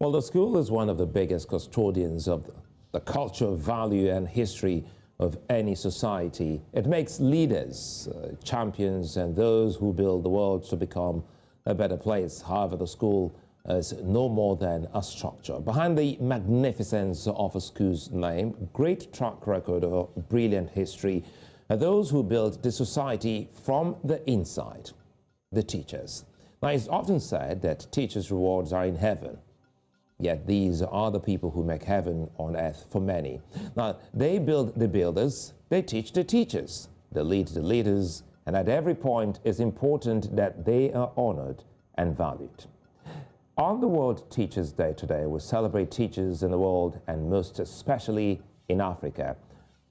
Well, the school is one of the biggest custodians of the culture, value, and history of any society. It makes leaders, champions, and those who build the world to become a better place. However, the school is no more than a structure. Behind the magnificence of a school's name, great track record of brilliant history, are those who build the society from the inside, the teachers. Now, it's often said that teachers' rewards are in heaven. Yet these are the people who make heaven on earth for many. Now, they build the builders, they teach the teachers, they lead the leaders, and at every point it's important that they are honored and valued. On the World Teachers' Day today, we celebrate teachers in the world and most especially in Africa.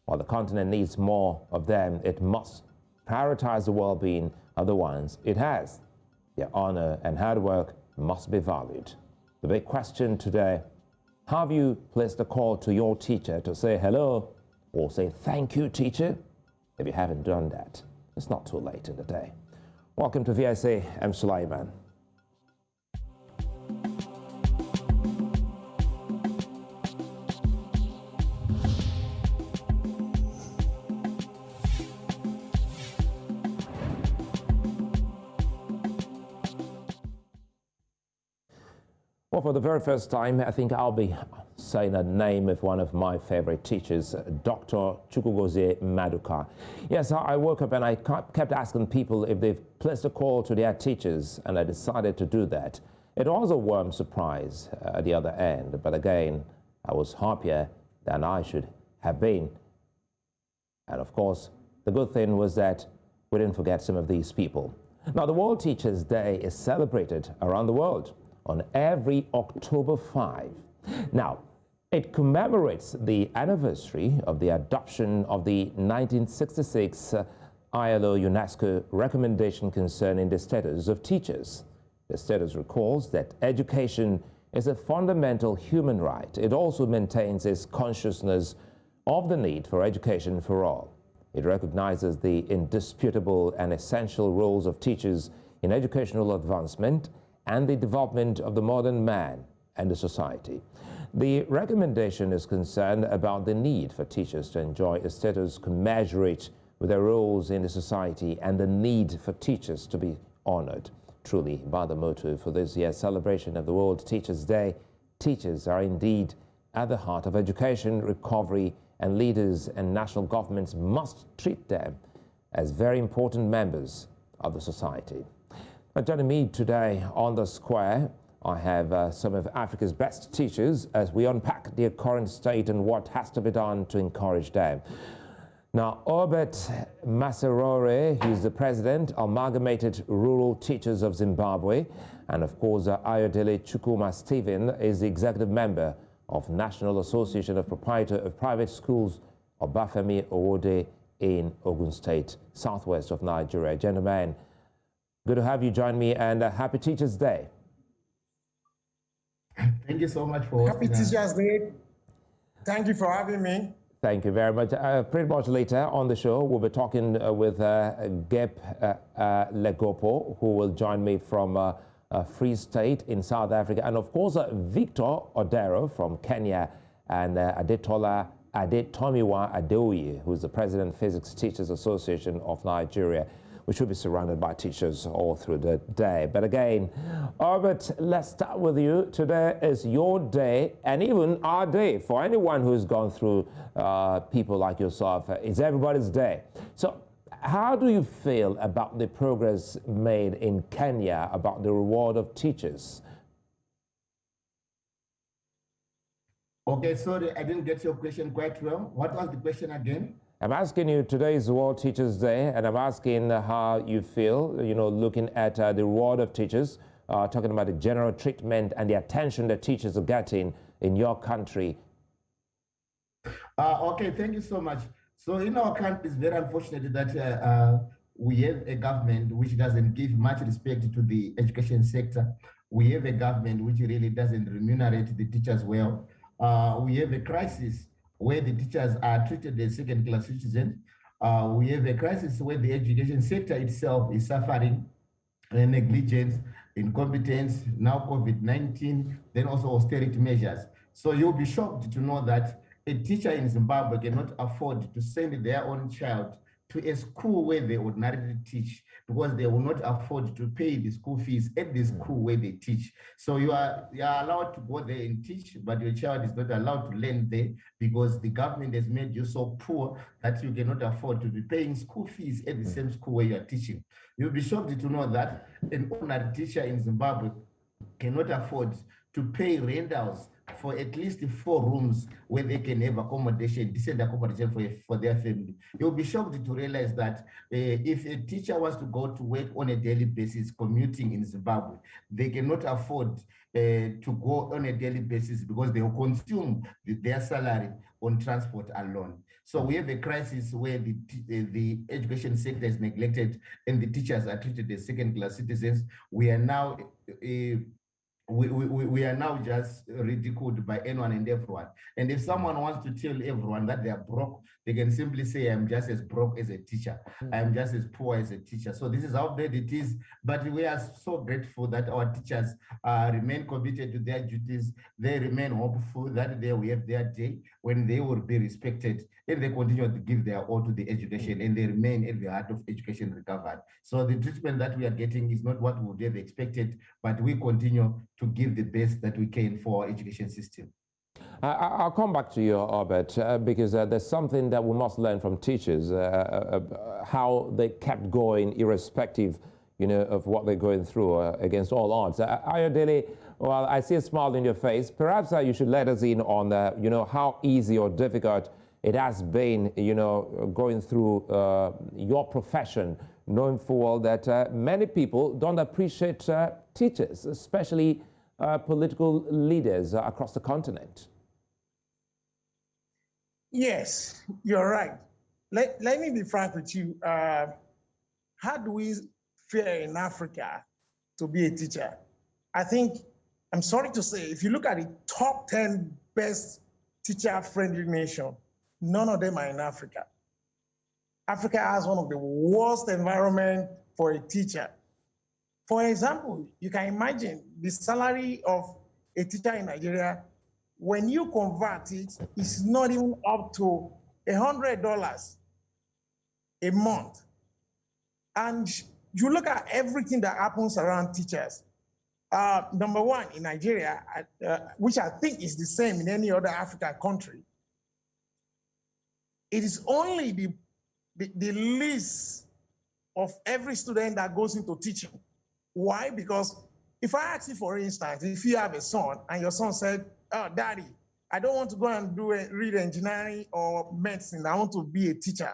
While the continent needs more of them, it must prioritize the well-being of the ones it has. Their honor and hard work must be valued. The big question today, have you placed a call to your teacher to say hello or say thank you, teacher? If you haven't done that, it's not too late in the day. Welcome to VSA. I'm Sulaiman. Well, for the very first time, I think I'll be saying the name of one of my favorite teachers, Dr. Chukwuma Stephen. Yes, I woke up and I kept asking people if they've placed a call to their teachers, and I decided to do that. It was a warm surprise at the other end, but again, I was happier than I should have been. And of course, the good thing was that we didn't forget some of these people. Now, the World Teachers' Day is celebrated around the world on every October 5. Now, it commemorates the anniversary of the adoption of the 1966 ILO UNESCO recommendation concerning the status of teachers. The status recalls that education is a fundamental human right. It also maintains its consciousness of the need for education for all. It recognizes the indisputable and essential roles of teachers in educational advancement and the development of the modern man and the society. The recommendation is concerned about the need for teachers to enjoy a status commensurate with their roles in the society and the need for teachers to be honored. Truly, by the motto for this year's celebration of the World Teachers' Day, teachers are indeed at the heart of education, recovery, and leaders and national governments must treat them as very important members of the society. Joining me today on the square, I have some of Africa's best teachers as we unpack their current state and what has to be done to encourage them. Now, Obert Massaraure, he's the president, Amalgamated Rural Teachers of Zimbabwe, and of course, Ayodele Chukwuma Stephen is the executive member of National Association of Proprietors of Private Schools, Obafemi Owode in Ogun State, southwest of Nigeria. Gentlemen, good to have you join me, and happy Teachers' Day. Thank you so much for Happy Teachers' Day. Thank you for having me. Thank you very much. Pretty much later on the show, we'll be talking with Gape Legopo, who will join me from Free State in South Africa, and of course, Victor Odero from Kenya, and Adetomiwa Adeoye, who's the president of Physics Teachers Association of Nigeria. We should be surrounded by teachers all through the day. But again, Obert, let's start with you. Today is your day, and even our day. For anyone who's gone through people like yourself, it's everybody's day. So how do you feel about the progress made in Kenya about the reward of teachers? Okay, sorry, I didn't get your question quite well. What was the question again? I'm asking you, today is World Teachers' Day, and I'm asking how you feel, looking at the reward of teachers, talking about the general treatment and the attention that teachers are getting in your country. Okay, thank you so much. So in our country, it's very unfortunate that we have a government which doesn't give much respect to the education sector. We have a government which really doesn't remunerate the teachers well. We have a crisis where the teachers are treated as second-class citizens. We have a crisis where the education sector itself is suffering negligence incompetence, now COVID-19, then also austerity measures. So you'll be shocked to know that a teacher in Zimbabwe cannot afford to send their own child to a school where they ordinarily teach, because they will not afford to pay the school fees at the school where they teach. So you are allowed to go there and teach, but your child is not allowed to learn there because the government has made you so poor that you cannot afford to be paying school fees at the same school where you are teaching. You'll be shocked to know that an ordinary teacher in Zimbabwe cannot afford to pay rentals for at least 4 rooms where they can have accommodation, decent accommodation for their family. You'll be shocked to realize that if a teacher wants to go to work on a daily basis, commuting in Zimbabwe, they cannot afford to go on a daily basis because they will consume their salary on transport alone. So we have a crisis where the education sector is neglected and the teachers are treated as second-class citizens. We are now we are now just ridiculed by anyone and everyone. And if someone wants to tell everyone that they are broke, they can simply say, I'm just as broke as a teacher. I'm just as poor as a teacher. So this is how bad it is. But we are so grateful that our teachers remain committed to their duties. They remain hopeful that they will have their day when they will be respected, and they continue to give their all to the education, and they remain at the heart of education recovery. So the treatment that we are getting is not what we would have expected, but we continue to give the best that we can for our education system. I'll come back to you, Obert, because there's something that we must learn from teachers, how they kept going irrespective, of what they're going through against all odds. Ayodele, well, I see a smile in your face. Perhaps you should let us in on, how easy or difficult it has been, going through your profession, knowing full well that many people don't appreciate teachers, especially political leaders across the continent. Yes, you're right. Let me be frank with you. How do we fare in Africa to be a teacher? I think, I'm sorry to say, if you look at the top 10 best teacher-friendly nations, none of them are in Africa. Africa has one of the worst environments for a teacher. For example, you can imagine the salary of a teacher in Nigeria, when you convert it, it's not even up to $100 a month. And you look at everything that happens around teachers. Number one, in Nigeria, which I think is the same in any other African country, it is only the least of every student that goes into teaching. Why? Because if I ask you, for instance, if you have a son and your son said, oh, Daddy, I don't want to go and read engineering or medicine, I want to be a teacher,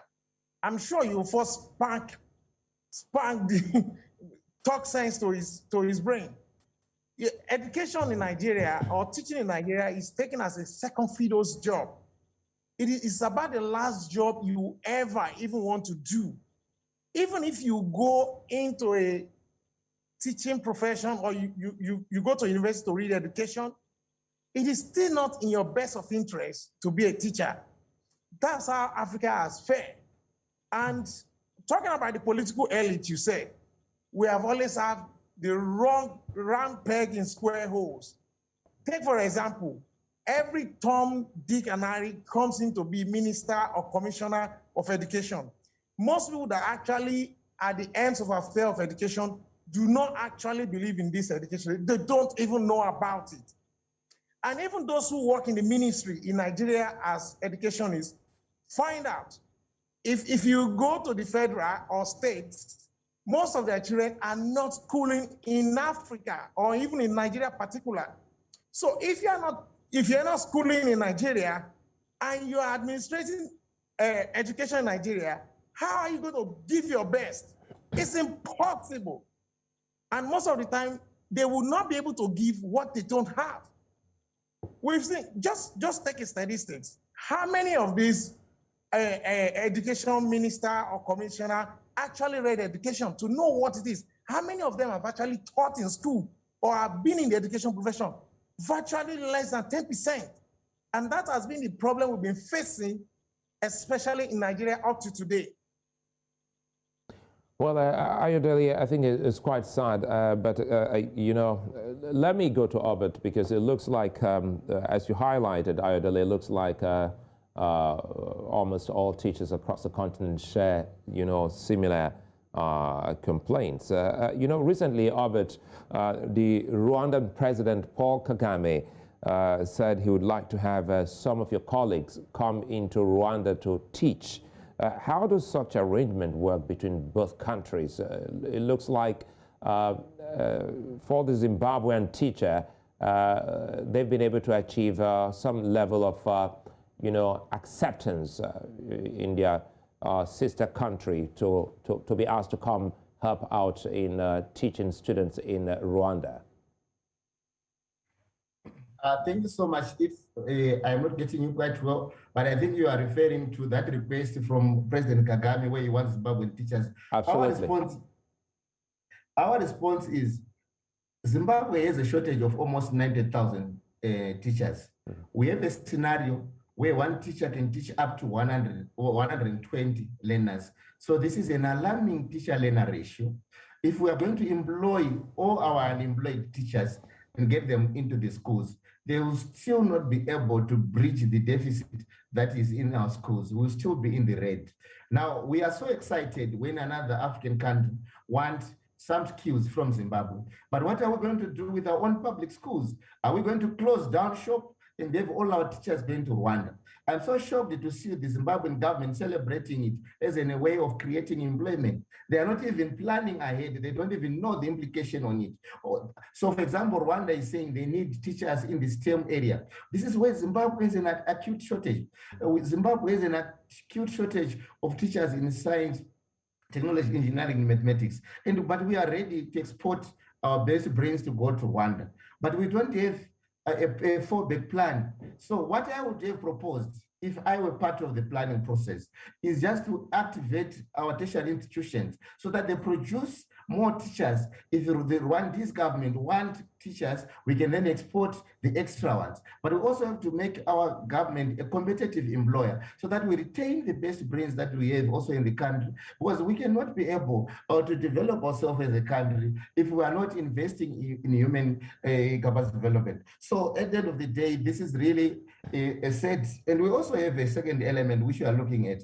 I'm sure you'll first spank the talk sense to his brain. Education in Nigeria or teaching in Nigeria is taken as a second fiddle's job. It's about the last job you ever even want to do. Even if you go into a teaching profession or you go to university to read education, it is still not in your best of interest to be a teacher. That's how Africa has fared. And talking about the political elite, you say, we have always had the wrong round peg in square holes. Take, for example, every Tom, Dick, and Harry comes in to be minister or commissioner of education. Most people that actually at the ends of affair of education do not actually believe in this education. They don't even know about it. And even those who work in the ministry in Nigeria as educationists find out, if you go to the federal or states, most of their children are not schooling in Africa or even in Nigeria particular. So if you're not schooling in Nigeria and you are administrating education in Nigeria, how are you going to give your best? It's impossible. And most of the time, they will not be able to give what they don't have. We've seen, just take a statistics. How many of these education minister or commissioner actually read education to know what it is? How many of them have actually taught in school or have been in the education profession? Virtually less than 10%. And that has been the problem we've been facing, especially in Nigeria up to today. Well, Ayodele, I think it's quite sad, but let me go to Obert because it looks like, as you highlighted, Ayodele, it looks like almost all teachers across the continent share, similar complaints. Recently, Obert, the Rwandan President Paul Kagame said he would like to have some of your colleagues come into Rwanda to teach. How does such arrangement work between both countries? It looks like for the Zimbabwean teacher, they've been able to achieve some level of, acceptance in their sister country to be asked to come help out in teaching students in Rwanda. Thank you so much. If I'm not getting you quite well, but I think you are referring to that request from President Kagame where he wants Zimbabwean teachers. Absolutely. Our response is Zimbabwe has a shortage of almost 90,000 teachers. We have a scenario where one teacher can teach up to 100 or 120 learners. So this is an alarming teacher-learner ratio. If we are going to employ all our unemployed teachers and get them into the schools, they will still not be able to bridge the deficit that is in our schools. We'll still be in the red. Now, we are so excited when another African country wants some skills from Zimbabwe. But what are we going to do with our own public schools? Are we going to close down shop and have all our teachers going to Rwanda? I'm so shocked to see the Zimbabwean government celebrating it as a way of creating employment. They are not even planning ahead. They don't even know the implication on it. So, for example, Rwanda is saying they need teachers in the STEM area. This is where Zimbabwe has an acute shortage. Zimbabwe has an acute shortage of teachers in science, technology, engineering, and mathematics. But we are ready to export our best brains to go to Rwanda. But we don't have a fallback plan. So what I would have proposed, if I were part of the planning process, is just to activate our tertiary institutions so that they produce more teachers. If the Rwandese government want teachers, we can then export the extra ones. But we also have to make our government a competitive employer so that we retain the best brains that we have also in the country, because we cannot be able to develop ourselves as a country if we are not investing in human capacity development. So at the end of the day, this is really a set. And we also have a second element which we are looking at.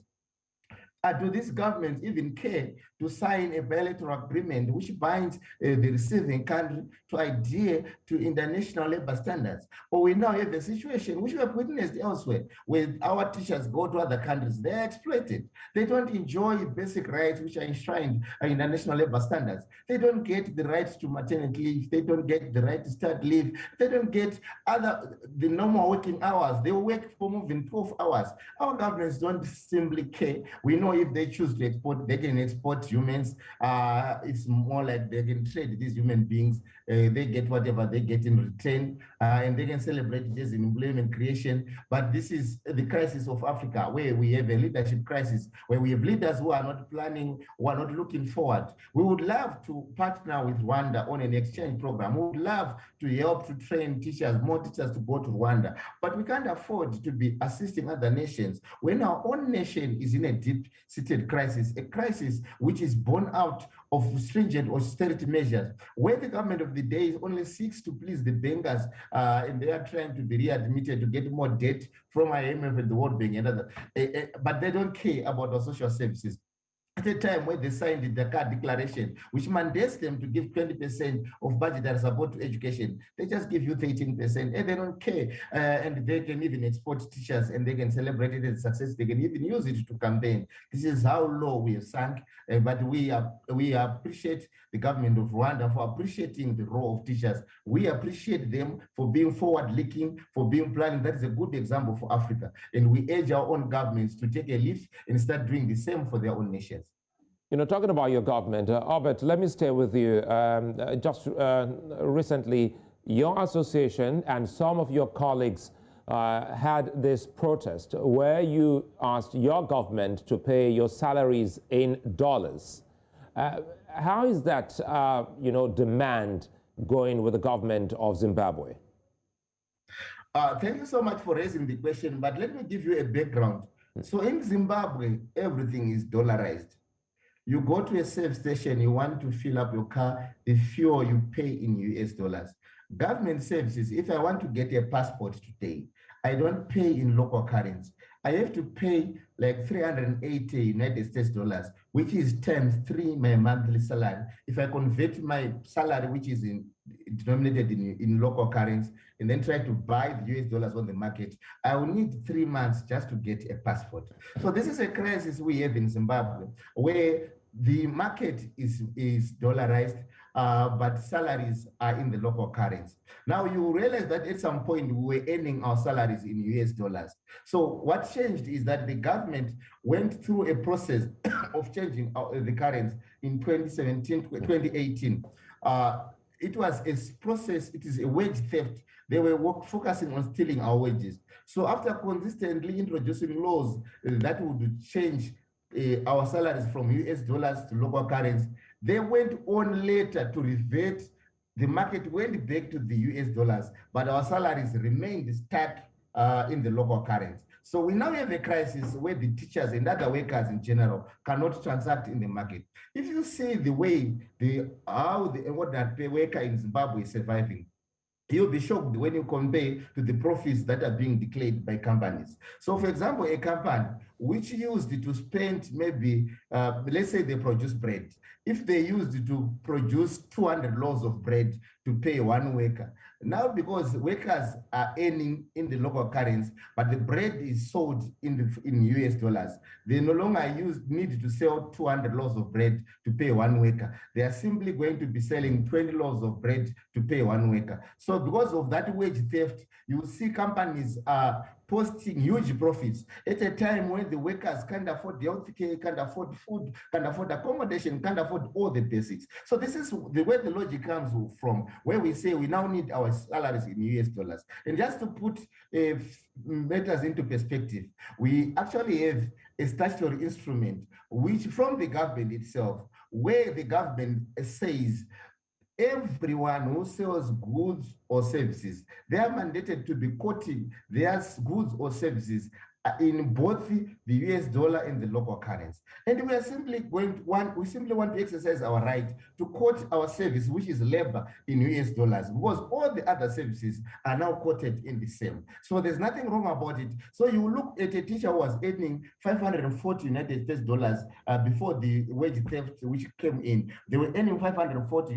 Do these governments even care to sign a bilateral agreement which binds the receiving country to adhere to international labor standards? Or we now have a situation which we have witnessed elsewhere, where our teachers go to other countries, they're exploited. They don't enjoy basic rights which are enshrined in international labor standards. They don't get the right to maternity leave. They don't get the right to start leave. They don't get the normal working hours. They work for more than 12 hours. Our governments don't simply care. We know if they choose to export, they can export humans. It's more like they can trade these human beings. They get whatever they get in return, and they can celebrate it as an employment creation. But this is the crisis of Africa, where we have a leadership crisis, where we have leaders who are not planning, who are not looking forward. We would love to partner with Rwanda on an exchange program. We would love to help to train teachers, more teachers to go to Rwanda. But we can't afford to be assisting other nations when our own nation is in a deep-seated crisis, a crisis which is born out of stringent austerity measures, where the government of the day only seeks to please the bankers, and they are trying to be readmitted to get more debt from IMF and the World Bank and other, but they don't care about our social services. At a time when they signed the Dakar Declaration, which mandates them to give 20% of budgetary support to education, they just give you 13%, and they don't care. And they can even export teachers, and they can celebrate it as success. They can even use it to campaign. This is how low we have sunk. But we appreciate the government of Rwanda for appreciating the role of teachers. We appreciate them for being forward-looking, for being planning. That is a good example for Africa. And we urge our own governments to take a leaf and start doing the same for their own nations. Talking about your government, Obert, let me stay with you. Just recently, your association and some of your colleagues had this protest where you asked your government to pay your salaries in dollars. How is that, demand going with the government of Zimbabwe? Thank you so much for raising the question, but let me give you a background. So in Zimbabwe, everything is dollarized. You go to a service station, you want to fill up your car, the fuel you pay in US dollars. Government services, if I want to get a passport today, I don't pay in local currency. I have to pay like 380 United States dollars, which is times 3 my monthly salary. If I convert my salary, which is denominated in local currency, and then try to buy the US dollars on the market, I will need 3 months just to get a passport. So this is a crisis we have in Zimbabwe, where the market is dollarized, but salaries are in the local currency. Now you realize that at some point we were earning our salaries in US dollars. So what changed is that the government went through a process of changing the currency in 2017, 2018. It was a process, it is a wage theft. They were focusing on stealing our wages. So after consistently introducing laws that would change our salaries from US dollars to local currency, they went on later to revert. The market went back to the US dollars, but our salaries remained stuck in the local currency. So we now have a crisis where the teachers and other workers in general cannot transact in the market. If you see the way how the ordinary worker in Zimbabwe is surviving, you'll be shocked when you compare to the profits that are being declared by companies. So for example, a company which used to spend maybe, let's say they produce bread. If they used to produce 200 loaves of bread to pay one worker, now because workers are earning in the local currency, but the bread is sold in US dollars, they no longer need to sell 200 loaves of bread to pay one worker. They are simply going to be selling 20 loaves of bread to pay one worker. So because of that wage theft, you will see companies posting huge profits at a time when the workers can't afford healthcare, can't afford food, can't afford accommodation, can't afford all the basics. So this is the way the logic comes from, where we say we now need our salaries in US dollars. And just to put matters into perspective, we actually have a statutory instrument, which from the government itself, where the government says everyone who sells goods or services, they are mandated to be quoting their goods or services in both the US dollar and the local currency. And we are simply want to exercise our right to quote our service, which is labor, in US dollars, because all the other services are now quoted in the same. So there's nothing wrong about it. So you look at a teacher who was earning 540 United States dollars before the wage theft which came in. They were earning 540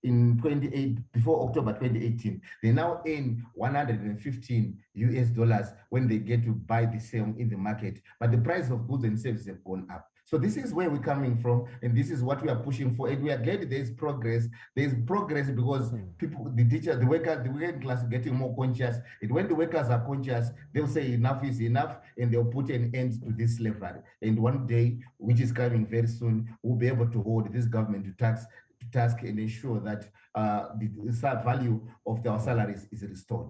USD before October 2018. They now earn 115 US dollars when they get to buy the same in the market, but the price of goods and services have gone up. So this is where we're coming from, and this is what we are pushing for. And we are glad there's progress. There's progress because people, the teachers, the working class are getting more conscious. And when the workers are conscious, they'll say enough is enough, and they'll put an end to this slavery. And one day, which is coming very soon, we'll be able to hold this government to task and ensure that the value of our salaries is restored.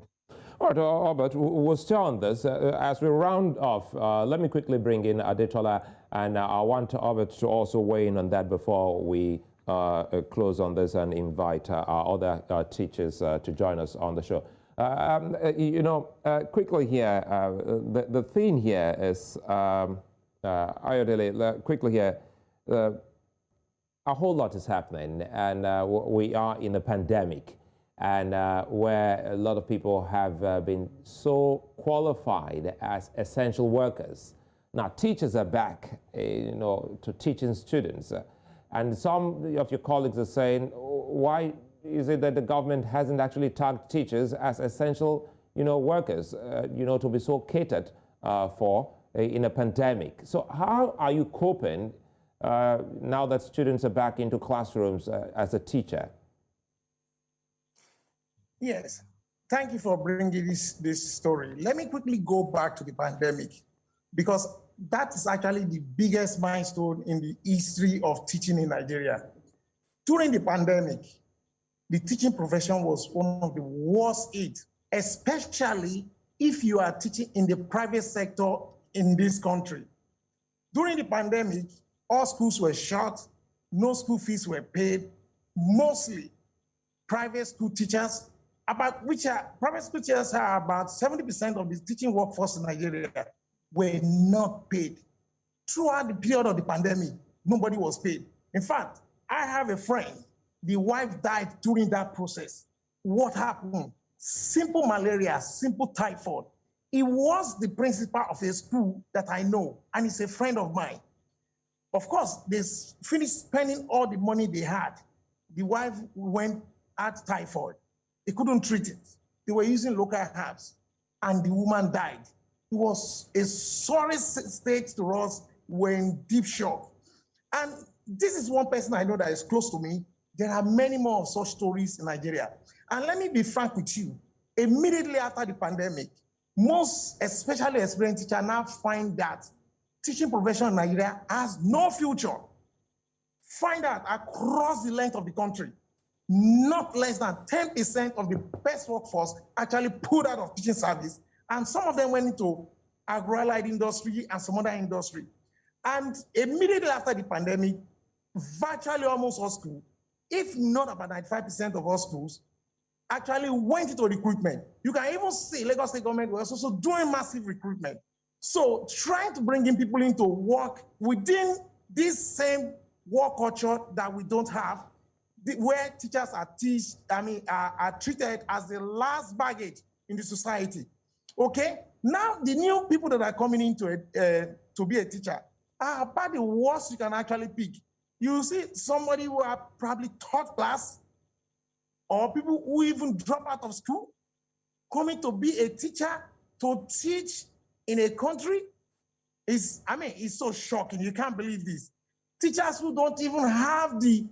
All right, Obert, we'll stay on this. As we round off, let me quickly bring in Adetola, and I want Obert to also weigh in on that before we close on this and invite our other teachers to join us on the show. Quickly here, the theme here is, Ayodele, quickly here, a whole lot is happening, and we are in a pandemic. And where a lot of people have been so qualified as essential workers. Now, teachers are back, to teaching students. And some of your colleagues are saying, why is it that the government hasn't actually tagged teachers as essential, workers, to be so catered for in a pandemic? So how are you coping now that students are back into classrooms as a teacher? Yes, thank you for bringing this story. Let me quickly go back to the pandemic, because that is actually the biggest milestone in the history of teaching in Nigeria. During the pandemic, the teaching profession was one of the worst hit, especially if you are teaching in the private sector in this country. During the pandemic, all schools were shut, no school fees were paid, mostly private school teachers, private school teachers are about 70% of the teaching workforce in Nigeria, were not paid. Throughout the period of the pandemic, nobody was paid. In fact, I have a friend, the wife died during that process. What happened? Simple malaria, simple typhoid. He was the principal of a school that I know, and he's a friend of mine. Of course, they finished spending all the money they had. The wife went at typhoid. They couldn't treat it. They were using local herbs, and the woman died. It was a sorry state to us. We're in deep shock. And this is one person I know that is close to me. There are many more of such stories in Nigeria. And let me be frank with you. Immediately after the pandemic, most especially experienced teachers now find that teaching profession in Nigeria has no future. Find out across the length of the country, not less than 10% of the best workforce actually pulled out of teaching service, and some of them went into agro-allied industry and some other industry. And immediately after the pandemic, virtually almost all schools, if not about 95% of all schools, actually went into recruitment. You can even see Lagos State government was also doing massive recruitment. So trying to bring in people into work within this same work culture that we don't have, where teachers are treated as the last baggage in the society. Okay, now the new people that are coming into to be a teacher are about the worst you can actually pick. You see somebody who are probably third class, or people who even drop out of school, coming to be a teacher, to teach in a country is, it's so shocking. You can't believe this. Teachers who don't even have the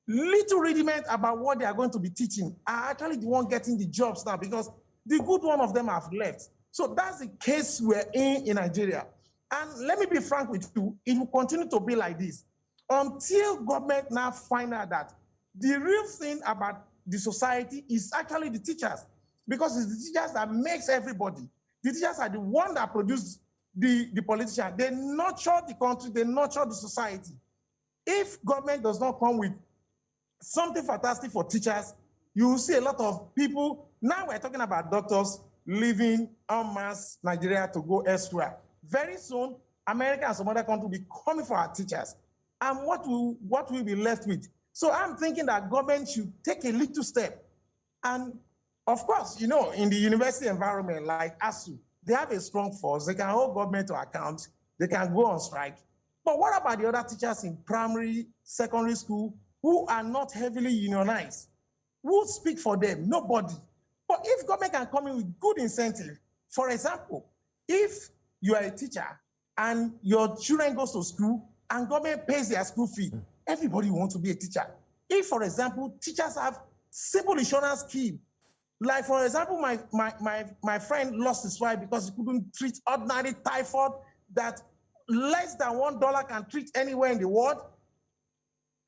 little rudiment about what they are going to be teaching are actually the one getting the jobs now, because the good one of them have left. So that's the case we're in Nigeria. And let me be frank with you, it will continue to be like this until government now find out that the real thing about the society is actually the teachers, because it's the teachers that makes everybody. The teachers are the one that produce the politician. They nurture the country, they nurture the society. If government does not come with something fantastic for teachers, you will see a lot of people. Now we're talking about doctors leaving en masse Nigeria to go elsewhere. Very soon, America and some other countries will be coming for our teachers. And what will we be left with? So I'm thinking that government should take a little step. And of course, in the university environment like ASU, they have a strong force. They can hold government to account. They can go on strike. But what about the other teachers in primary, secondary school who are not heavily unionized? Who speak for them? Nobody. But if government can come in with good incentive, for example, if you are a teacher and your children goes to school and government pays their school fee, everybody wants to be a teacher. If, for example, teachers have simple insurance scheme, like, for example, my friend lost his wife because he couldn't treat ordinary typhoid that less than $1 can treat anywhere in the world.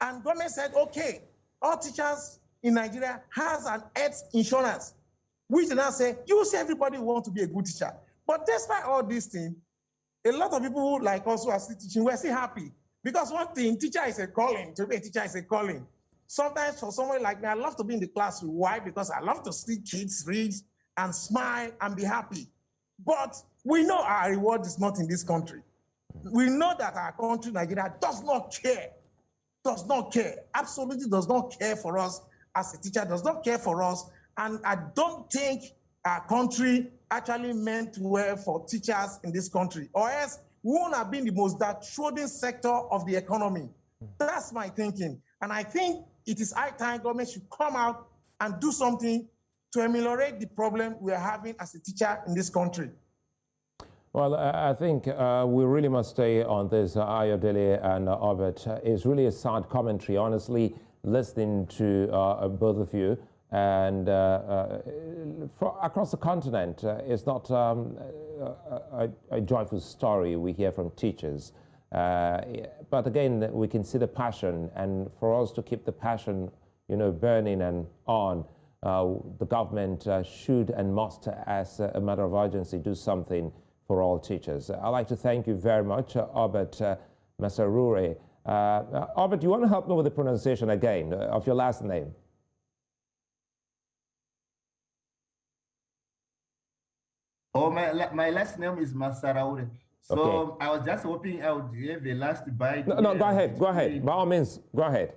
And government said, okay, all teachers in Nigeria has an health insurance, which they now say, you see, everybody want to be a good teacher. But despite all these things, a lot of people like us who are still teaching, we're still happy. Because one thing, teacher is a calling. To be a teacher is a calling. Sometimes for someone like me, I love to be in the classroom. Why? Because I love to see kids read and smile and be happy. But we know our reward is not in this country. We know that our country, Nigeria, does not care, absolutely does not care for us as a teacher, does not care for us. And I don't think our country actually meant well for teachers in this country, or else we won't have been the most downtrodden sector of the economy. That's my thinking. And I think it is high time government should come out and do something to ameliorate the problem we are having as a teacher in this country. Well, I think we really must stay on this, Ayodele and Obert. It's really a sad commentary, honestly, listening to both of you. And across the continent, it's not a joyful story we hear from teachers. But again, we can see the passion, and for us to keep the passion, burning and on, the government should and must, as a matter of urgency, do something for all teachers. I'd like to thank you very much, Obert Massaraure. Obert, you want to help me with the pronunciation again of your last name? Oh, my last name is Massaraure. So Okay. I was just hoping I would have a last bite. No, go ahead. Go ahead. By all means, go ahead.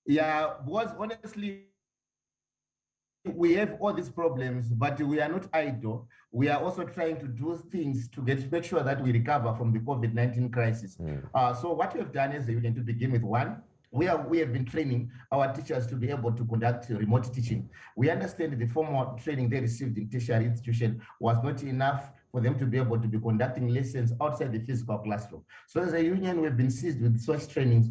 Yeah, because honestly, we have all these problems, but we are not idle. We are also trying to do things to make sure that we recover from the COVID-19 crisis. So what we have done as a union, to begin with, one, we have been training our teachers to be able to conduct remote teaching. We understand the formal training they received in tertiary institution was not enough for them to be able to be conducting lessons outside the physical classroom. So as a union, we've been seized with such trainings.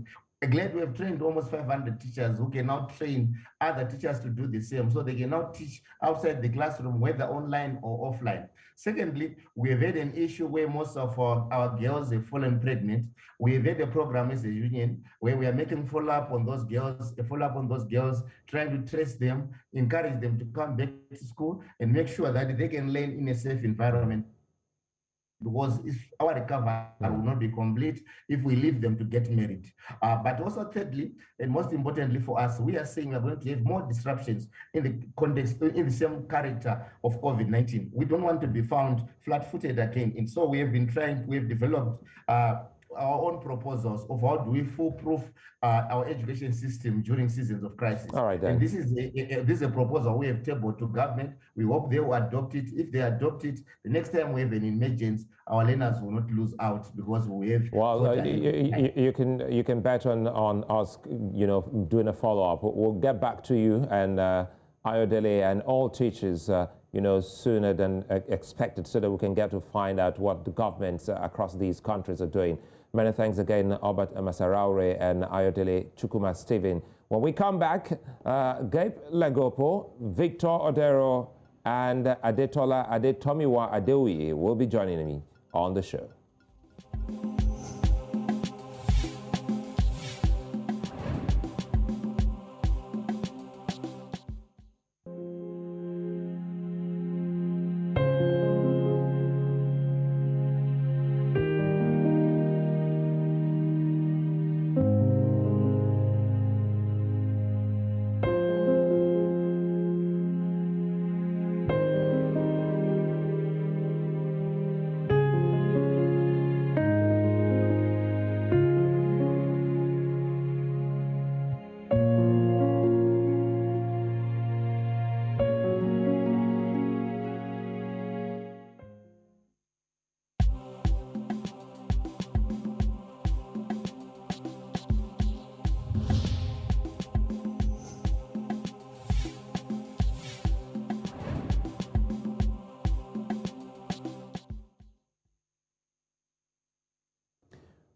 Glad we have trained almost 500 teachers who can now train other teachers to do the same, so they can now teach outside the classroom, whether online or offline. Secondly, we have had an issue where most of our girls have fallen pregnant. We have had a program as a union where we are making follow-up on those girls, trying to trace them, encourage them to come back to school, and make sure that they can learn in a safe environment. Because if our recovery will not be complete if we leave them to get married. But also thirdly, and most importantly for us, we are saying we're going to have more disruptions in the context, in the same character of COVID-19. We don't want to be found flat-footed again. And so we have developed our own proposals of how do we foolproof our education system during seasons of crisis. All right, then. And this is a proposal we have tabled to government. We hope they will adopt it. If they adopt it, the next time we have an emergency, our learners will not lose out because we have. Well, you can bet on us, doing a follow-up. We'll get back to you and Ayodele and all teachers, sooner than expected, so that we can get to find out what the governments across these countries are doing. Many thanks again, Obert Massaraure and Ayodele Chukwuma Stephen. When we come back, Gape Legopo, Victor Odero, and Adetola Adetomiwa Adeoye will be joining me on the show.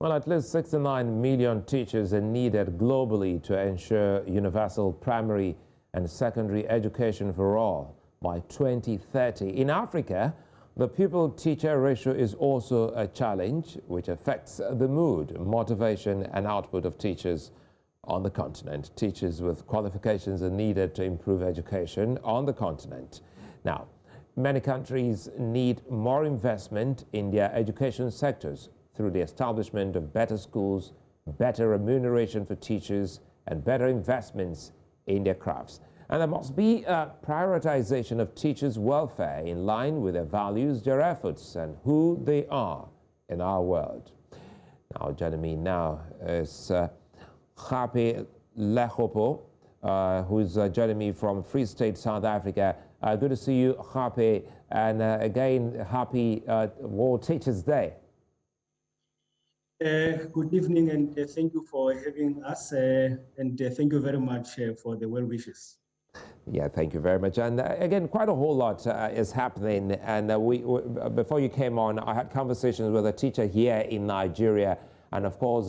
Well, at least 69 million teachers are needed globally to ensure universal primary and secondary education for all by 2030. In Africa, the pupil-teacher ratio is also a challenge which affects the mood, motivation, and output of teachers on the continent. Teachers with qualifications are needed to improve education on the continent. Now, many countries need more investment in their education sectors through the establishment of better schools, better remuneration for teachers, and better investments in their crafts. And there must be a prioritization of teachers' welfare in line with their values, their efforts, and who they are in our world. Now, joining me now is Gape Legopo, who's joining me from Free State, South Africa. Good to see you, Gape, and again, happy World Teachers' Day. Good evening, and thank you for having us, and thank you very much for the well wishes. Yeah, thank you very much. And again, quite a whole lot is happening. And before you came on, I had conversations with a teacher here in Nigeria, and of course,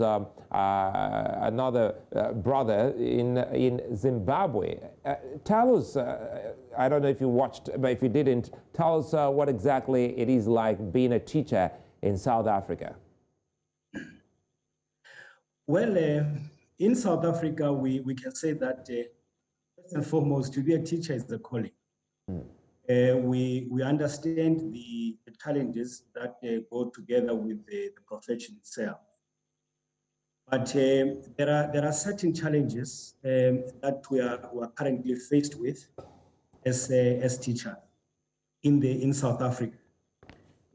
another brother in Zimbabwe. Tell us, I don't know if you watched, but if you didn't, tell us what exactly it is like being a teacher in South Africa. Well, in South Africa, we can say that first and foremost, to be a teacher is a calling. We understand the challenges that go together with the profession itself. But there are certain challenges that we are currently faced with as teachers in South Africa.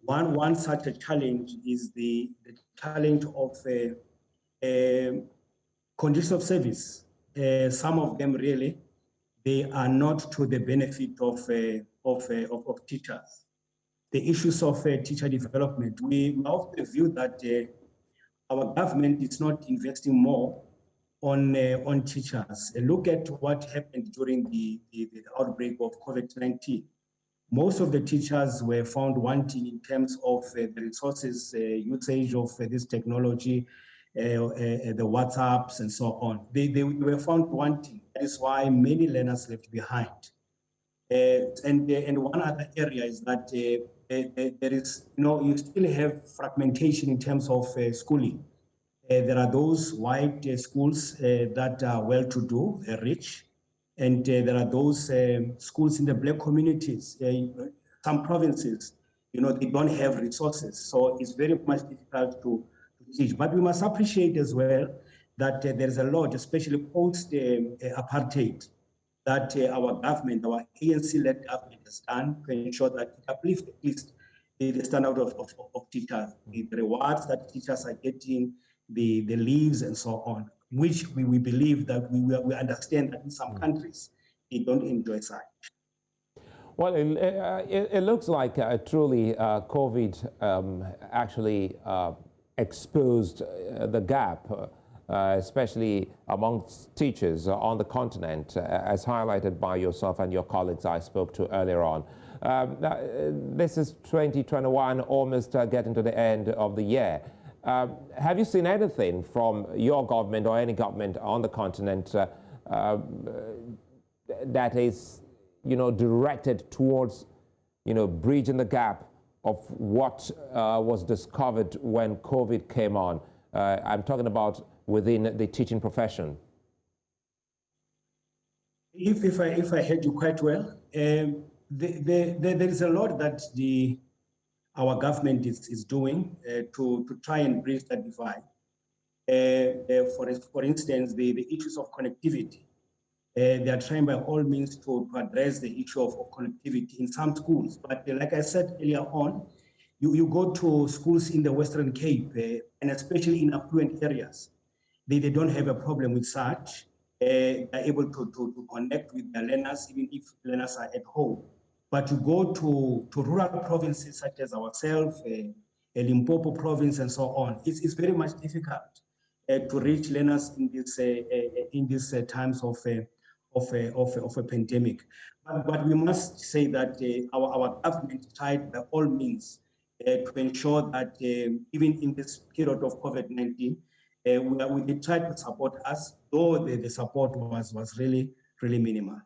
One such a challenge is the challenge of conditions of service. Some of them really, they are not to the benefit of teachers. The issues of teacher development, we often view that our government is not investing more on teachers. Look at what happened during the outbreak of COVID-19. Most of the teachers were found wanting in terms of the resources, usage of this technology, the WhatsApps and so on. They were found wanting. That is why many learners left behind. And one other area is that there is, you still have fragmentation in terms of schooling. There are those white schools that are well-to-do, rich, and there are those schools in the Black communities. Some provinces, they don't have resources, so it's very much difficult to teach. But we must appreciate as well that there is a lot, especially post-apartheid, that our government, our ANC-led government has done to ensure that it uplifts at least the standard of teachers, the rewards that teachers are getting, the leaves and so on, which we believe that we understand that in some countries, they don't enjoy such. Well, it looks like truly COVID actually exposed the gap, especially amongst teachers on the continent, as highlighted by yourself and your colleagues I spoke to earlier on. This is 2021, almost getting to the end of the year. Have you seen anything from your government or any government on the continent that is, directed towards, bridging the gap of what was discovered when COVID came on? I'm talking about within the teaching profession. If I heard you quite well, there is a lot that our government is doing to try and bridge that divide. For instance, the issues of connectivity. They are trying by all means to address the issue of connectivity in some schools. But like I said earlier on, you go to schools in the Western Cape, and especially in affluent areas, they don't have a problem with such. They're able to connect with their learners, even if learners are at home. But you go to rural provinces such as ourselves, Limpopo province, and so on, it's very much difficult to reach learners in these times of a pandemic. But we must say that our government tried by all means to ensure that even in this period of COVID-19, they tried to support us, though the support was really minimal.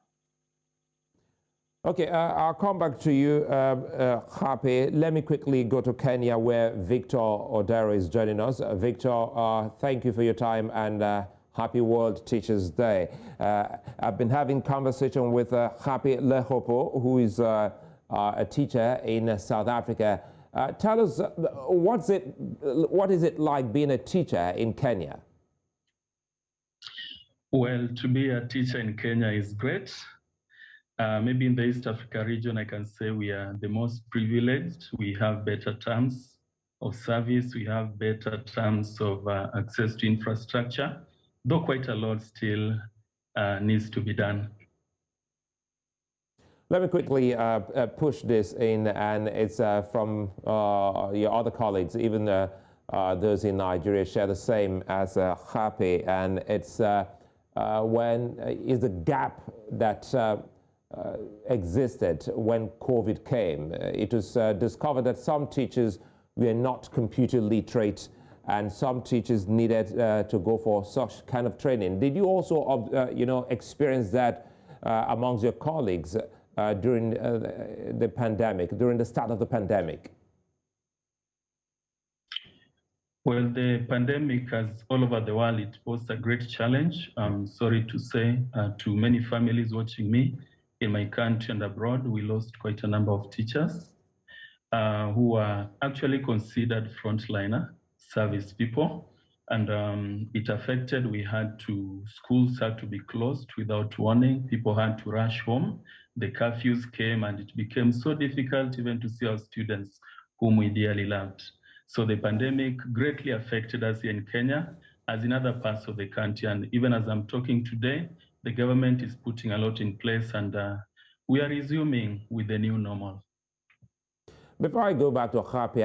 Okay, I'll come back to you, Gape. Let me quickly go to Kenya, where Victor Odero is joining us. Victor, thank you for your time and happy World Teachers Day. I've been having conversation with Gape Legopo, who is a teacher in South Africa. Tell us, what is it like being a teacher in Kenya? Well, to be a teacher in Kenya is great. Maybe in the East Africa region, I can say we are the most privileged. We have better terms of service. We have better terms of access to infrastructure, though quite a lot still needs to be done. Let me quickly push this in, and it's from your other colleagues, even those in Nigeria share the same as Gape, and it's when is the gap that existed when COVID came. It was discovered that some teachers were not computer literate, and some teachers needed to go for such kind of training. Did you also, experience that amongst your colleagues during the pandemic, during the start of the pandemic? Well, the pandemic, as all over the world, it posed a great challenge. I'm sorry to say to many families watching me in my country and abroad, we lost quite a number of teachers who are actually considered frontliner service people. And it affected, schools had to be closed without warning. People had to rush home. The curfews came and it became so difficult even to see our students whom we dearly loved. So the pandemic greatly affected us here in Kenya, as in other parts of the country. And even as I'm talking today, the government is putting a lot in place, and we are resuming with the new normal. Before I go back to Gape,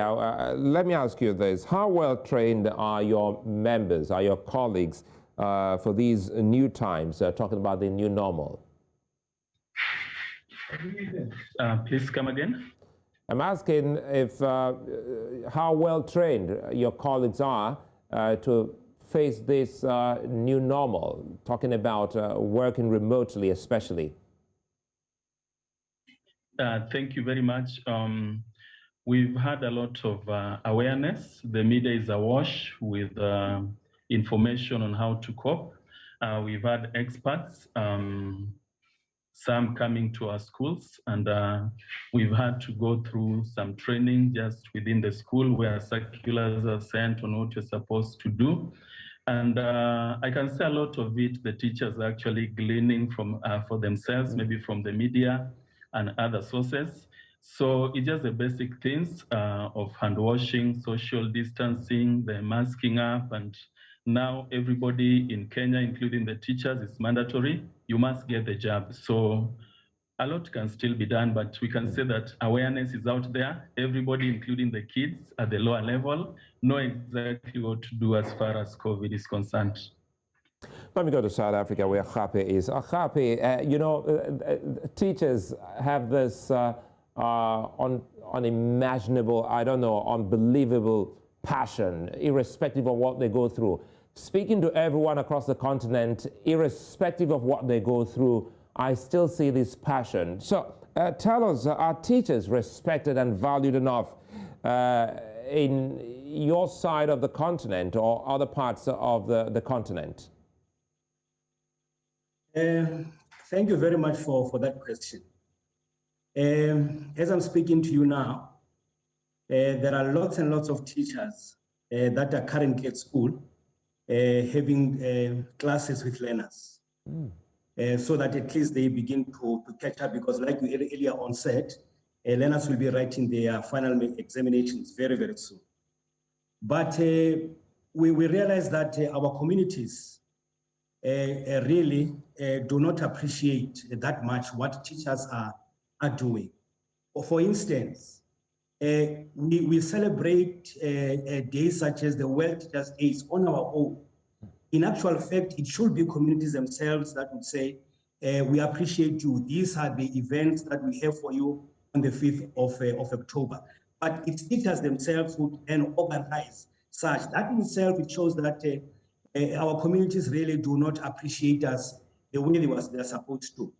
let me ask you this. How well trained are your members, are your colleagues for these new times, talking about the new normal? Please come again. I'm asking if how well trained your colleagues are to face this new normal, talking about working remotely especially. Thank you very much. We've had a lot of awareness. The media is awash with information on how to cope. We've had experts, some coming to our schools, and we've had to go through some training just within the school where circulars are sent on what you're supposed to do. And I can say a lot of it, the teachers are actually gleaning from for themselves, maybe from the media and other sources. So it's just the basic things of hand washing, social distancing, the masking up, and now everybody in Kenya, including the teachers, is mandatory. You must get the jab. So a lot can still be done, but we can say that awareness is out there. Everybody, including the kids at the lower level, know exactly what to do as far as COVID is concerned. Let me go to South Africa, where Gape is. Gape, you know, teachers have this unimaginable, I don't know, unbelievable passion, irrespective of what they go through. Speaking to everyone across the continent, irrespective of what they go through, I still see this passion. So tell us, are teachers respected and valued enough in your side of the continent or other parts of the continent? Thank you very much for that question. As I'm speaking to you now, there are lots and lots of teachers that are currently at school having classes with learners, so that at least they begin to catch up, because like we earlier on said, learners will be writing their final examinations very, very soon. But we realize that our communities really do not appreciate that much what teachers are doing. For instance, we celebrate days such as the World Teachers' Days on our own. In actual fact, it should be communities themselves that would say, we appreciate you. These are the events that we have for you on the 5th of October. But it's teachers themselves who then organize such. That in itself, it shows that our communities really do not appreciate us the way they're supposed to.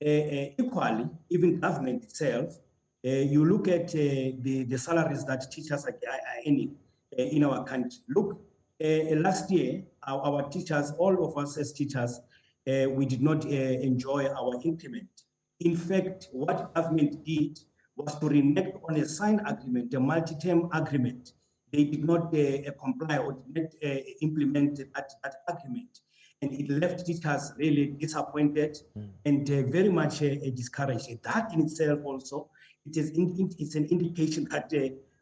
Equally, even government itself, you look at the salaries that teachers are earning in our country. Look, last year, our teachers, all of us as teachers, we did not enjoy our increment. In fact, what government did was to renege on a signed agreement, a multi-term agreement. They did not comply or did not implement that agreement. And it left teachers really disappointed and very much discouraged. That in itself also, it's an indication that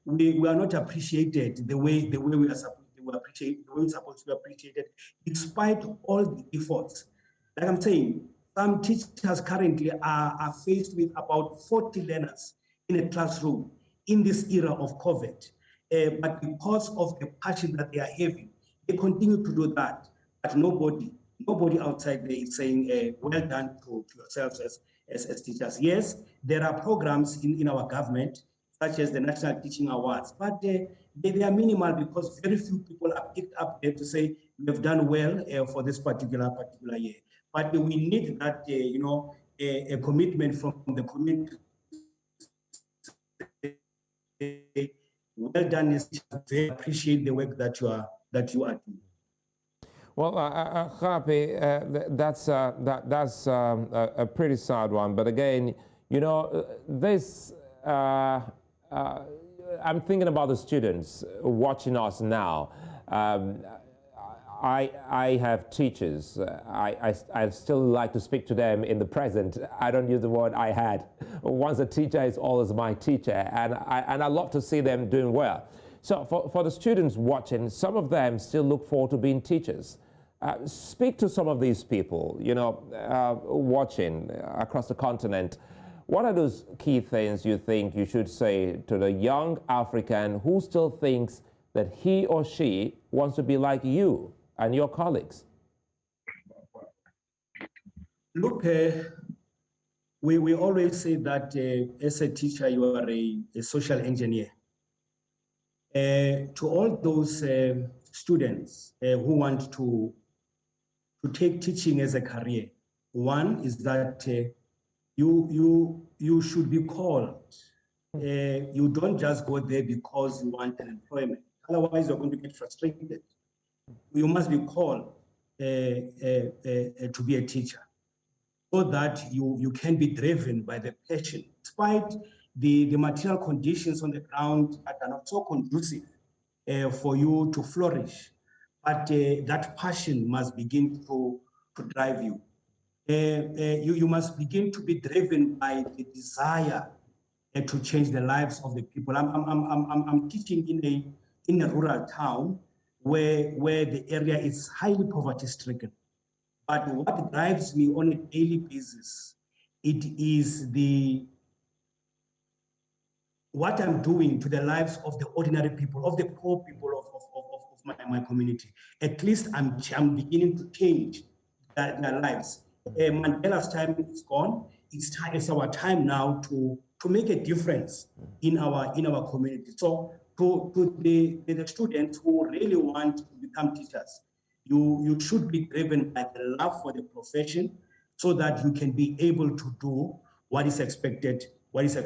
we are not appreciated the way we are supposed to be appreciated, despite all the efforts. Like I'm saying, some teachers currently are faced with about 40 learners in a classroom in this era of COVID. But because of the passion that they are having, they continue to do that. But nobody outside there is saying, well done to yourselves as teachers. Yes, there are programs in our government, such as the National Teaching Awards, but they are minimal because very few people are picked up there to say, we've done well for this particular year. But we need that, a commitment from the community. Well done, they appreciate the work that you are doing. Well, Gape, that's a pretty sad one. But again, this, I'm thinking about the students watching us now. I have teachers. I still like to speak to them in the present. I don't use the word I had. Once a teacher is always my teacher, and I love to see them doing well. So for the students watching, some of them still look forward to being teachers. Speak to some of these people, watching across the continent. What are those key things you think you should say to the young African who still thinks that he or she wants to be like you and your colleagues? Look, we always say that as a teacher, you are a social engineer. To all those students who want to take teaching as a career, one is that you should be called. You don't just go there because you want an employment. Otherwise, you're going to get frustrated. You must be called to be a teacher, so that you can be driven by the passion, despite the material conditions on the ground that are not so conducive for you to flourish. But that passion must begin to drive you. You must begin to be driven by the desire to change the lives of the people. I'm teaching in a rural town where the area is highly poverty-stricken. But what drives me on a daily basis, it is what I'm doing to the lives of the ordinary people, of the poor people of my community. At least I'm beginning to change their lives. Mandela's time is gone. It's our time now to make a difference in our community. So to the students who really want to become teachers, you should be driven by the love for the profession, so that you can be able to do what is expected of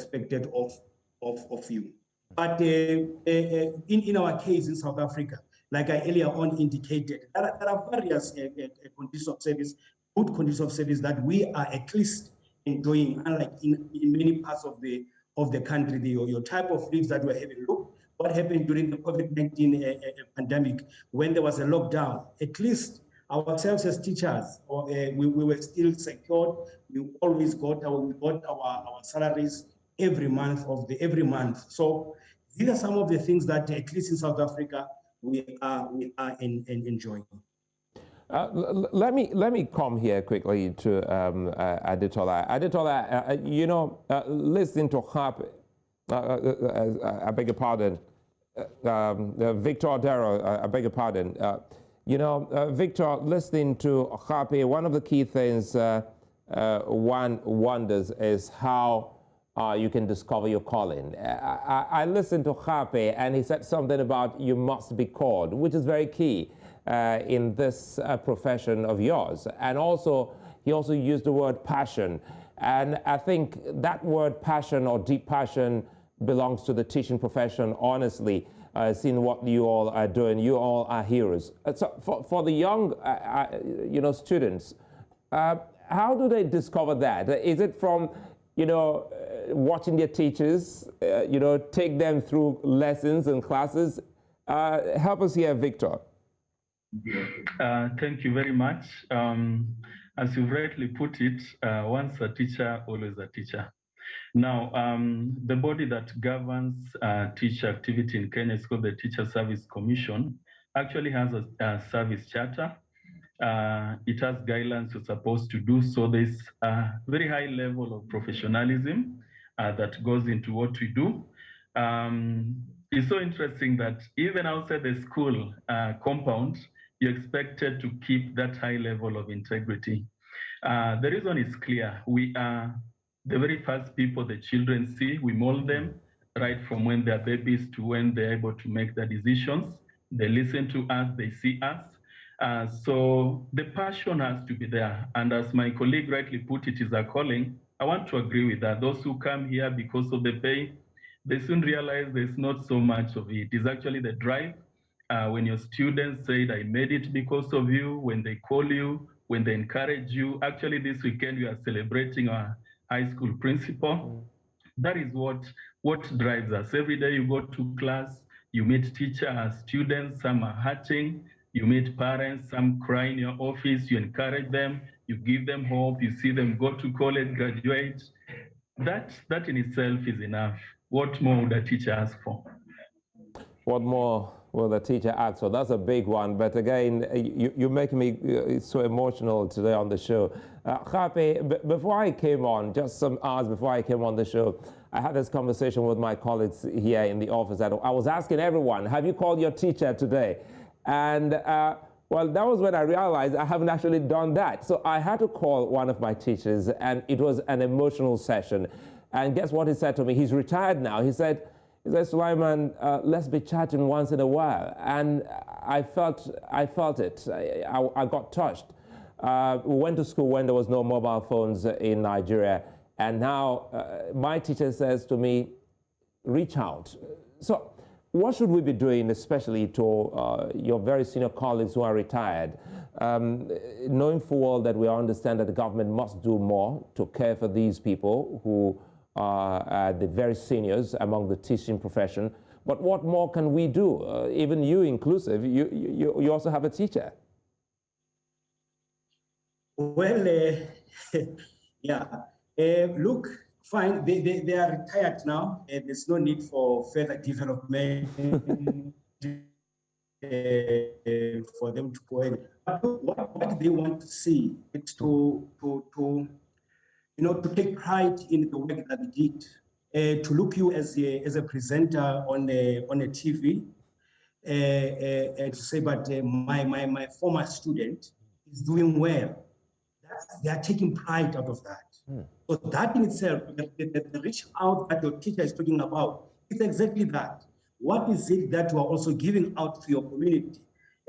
you. But in our case in South Africa, like I earlier on indicated, there are various conditions of service, good conditions of service that we are at least enjoying, unlike in many parts of the country. Your type of leaves that we're having. Look what happened during the COVID-19 pandemic, when there was a lockdown. At least ourselves as teachers, we were still secured. We always got our salaries every month So these are some of the things that, at least in South Africa, we are enjoying. Let me come here quickly to Adetola. Adetola, listening to Gape, I beg your pardon, Victor Odero, I beg your pardon. Victor, listening to Gape, one of the key things one wonders is how you can discover your calling. I listened to Gape, and he said something about you must be called, which is very key in this profession of yours. And also, he also used the word passion. And I think that word passion or deep passion belongs to the teaching profession, honestly, seeing what you all are doing. You all are heroes. So for the young students, how do they discover that? Is it from, watching their teachers, take them through lessons and classes? Help us here, Victor. Thank you very much. As you rightly put it, once a teacher, always a teacher. Now, the body that governs teacher activity in Kenya is called the Teacher Service Commission. Actually has a service charter. It has guidelines you're supposed to do. So there's a very high level of professionalism that goes into what we do. It's so interesting that even outside the school compound, you're expected to keep that high level of integrity. The reason is clear. We are the very first people the children see. We mold them right from when they're babies to when they're able to make their decisions. They listen to us, they see us. So the passion has to be there. And as my colleague rightly put it, is a calling. I want to agree with that. Those who come here because of the pay, they soon realize there's not so much of it. It's actually the drive. When your students say, I made it because of you, when they call you, when they encourage you. Actually, this weekend, we are celebrating our high school principal. That is what drives us. Every day you go to class, you meet teachers, students, some are hatching. You meet parents, some cry in your office, you encourage them, you give them hope, you see them go to college, graduate. That in itself is enough. What more would a teacher ask for? What more will the teacher ask for? That's a big one. But again, you make me so emotional today on the show. Gape, before I came on, just some hours before I came on the show, I had this conversation with my colleagues here in the office. I was asking everyone, have you called your teacher today? And well, that was when I realized I haven't actually done that. So I had to call one of my teachers, and it was an emotional session. And guess what he said to me? He's retired now. He said, Sulaiman, let's be chatting once in a while. And I felt it. I got touched. We went to school when there was no mobile phones in Nigeria. And now my teacher says to me, reach out. So what should we be doing, especially to your very senior colleagues who are retired, knowing full well that we understand that the government must do more to care for these people who are the very seniors among the teaching profession. But what more can we do? Even you inclusive, you also have a teacher. Well, yeah. Look, fine, they are retired now. There's no need for further development for them to go in. But what they want to see is to take pride in the work that they did, to look you as a presenter on a TV, and to say, but my former student is doing well. They are taking pride out of that. So that in itself, the reach out that your teacher is talking about, it's exactly that. What is it that you are also giving out to your community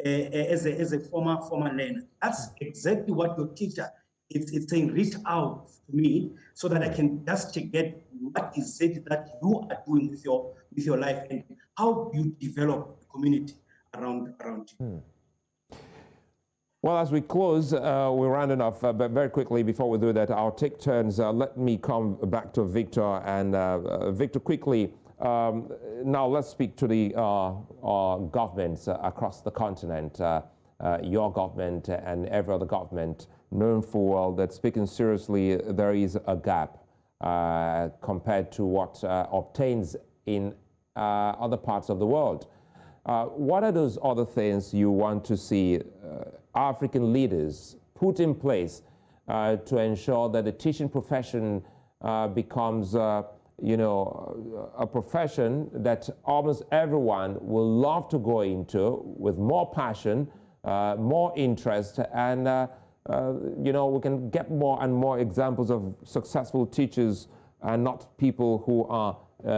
as a former learner? That's exactly what your teacher is saying. Reach out to me so that I can just get what is it that you are doing with your life and how you develop the community around you. Well, as we close, we're rounding off, but very quickly before we do that, I'll take turns. Let me come back to Victor. And Victor, quickly, now let's speak to the governments across the continent, your government and every other government, knowing full well that speaking seriously, there is a gap compared to what obtains in other parts of the world. What are those other things you want to see African leaders put in place to ensure that the teaching profession becomes, a profession that almost everyone will love to go into with more passion, more interest, and we can get more and more examples of successful teachers and not people who are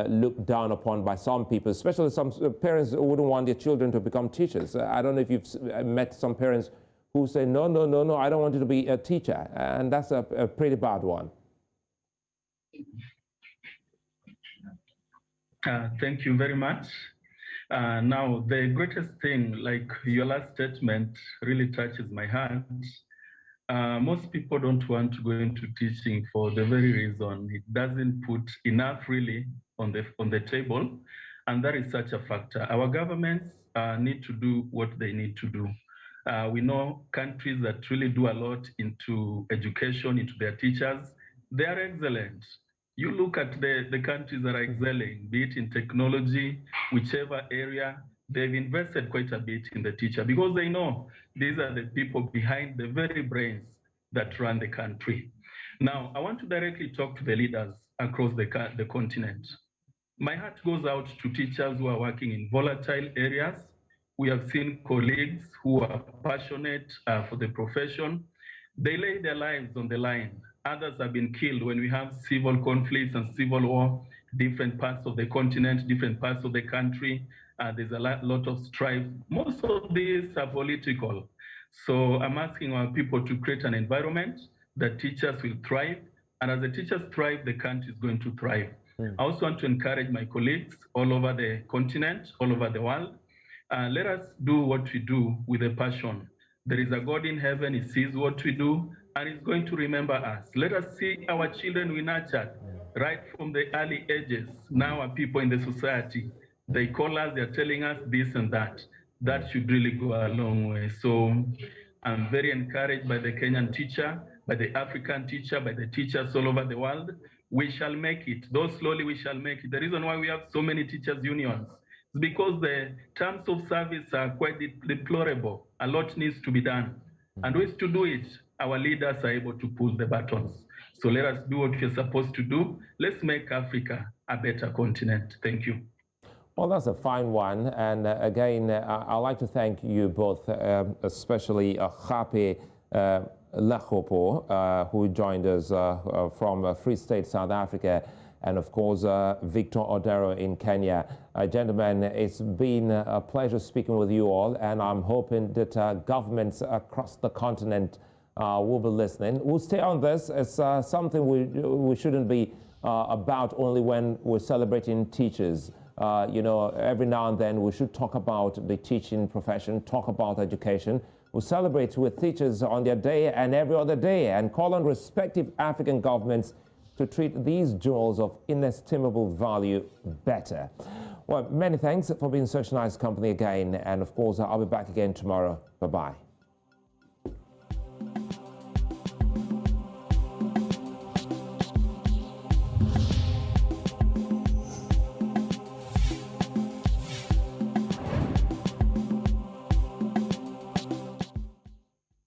looked down upon by some people, especially some parents who wouldn't want their children to become teachers. I don't know if you've met some parents who say, no, I don't want you to be a teacher. And that's a pretty bad one. Thank you very much. Now, the greatest thing, like your last statement, really touches my heart. Most people don't want to go into teaching for the very reason it doesn't put enough really on the table, and that is such a factor. Our governments need to do what they need to do. We know countries that really do a lot into education, into their teachers. They are excellent. You look at the countries that are excelling, be it in technology, whichever area, they've invested quite a bit in the teacher because they know these are the people behind the very brains that run the country. Now, I want to directly talk to the leaders across the continent. My heart goes out to teachers who are working in volatile areas. We have seen colleagues who are passionate for the profession. They lay their lives on the line. Others have been killed when we have civil conflicts and civil war, different parts of the continent, different parts of the country. There's a lot of strife. Most of these are political. So I'm asking our people to create an environment that teachers will thrive. And as the teachers thrive, the country is going to thrive. I also want to encourage my colleagues all over the continent, all over the world. Let us do what we do with a passion. There is a God in heaven, he sees what we do, and he's going to remember us. Let us see our children we nurtured right from the early ages. Now are people in the society. They call us, they're telling us this and that. that should really go a long way. So I'm very encouraged by the Kenyan teacher, by the African teacher, by the teachers all over the world. We shall make it. Though slowly we shall make it. The reason why we have so many teachers' unions is because the terms of service are quite deplorable. A lot needs to be done. And ways to do it, our leaders are able to pull the buttons. So let us do what we're supposed to do. Let's make Africa a better continent. Thank you. Well, that's a fine one. And again, I'd like to thank you both, especially Gape Legopo, who joined us from Free State, South Africa, and of course, Victor Odero in Kenya. Gentlemen, it's been a pleasure speaking with you all, and I'm hoping that governments across the continent will be listening. We'll stay on this. It's something we shouldn't be about only when we're celebrating teachers. You know, every now and then we should talk about the teaching profession, talk about education. We'll celebrate with teachers on their day and every other day, and call on respective African governments to treat these jewels of inestimable value better. Well, many thanks for being such nice company again. And of course, I'll be back again tomorrow. Bye-bye.